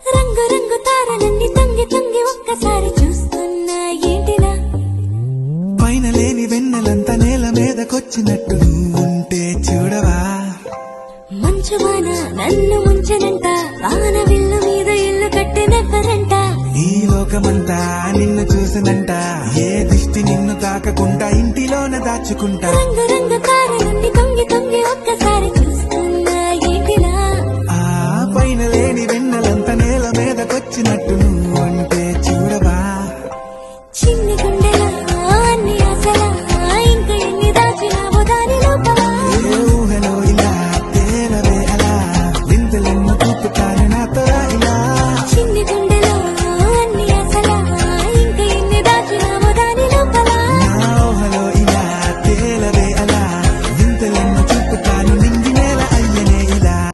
రంగు రంగు తారలన్నీ తొంగి తొంగి ఒక్కసారి చూస్తున్నా ఏంటిలా పైన లేని వెన్నెలంతా నేల మీదకొచ్చినట్టు ఉంటే చూడవా మంచువాన నన్ను ముంచనంట వాన విల్లు మీద ఇల్లు కట్టినెవ్వరంట ఈ లోకమంతా నిన్ను చూసినంట ఏ దిష్టి నిన్ను తాకకుండా ఇంటిలోన దాచుకుంటా రంగు రంగు తారలన్నీ తొంగి తొంగి ఒక్కసారి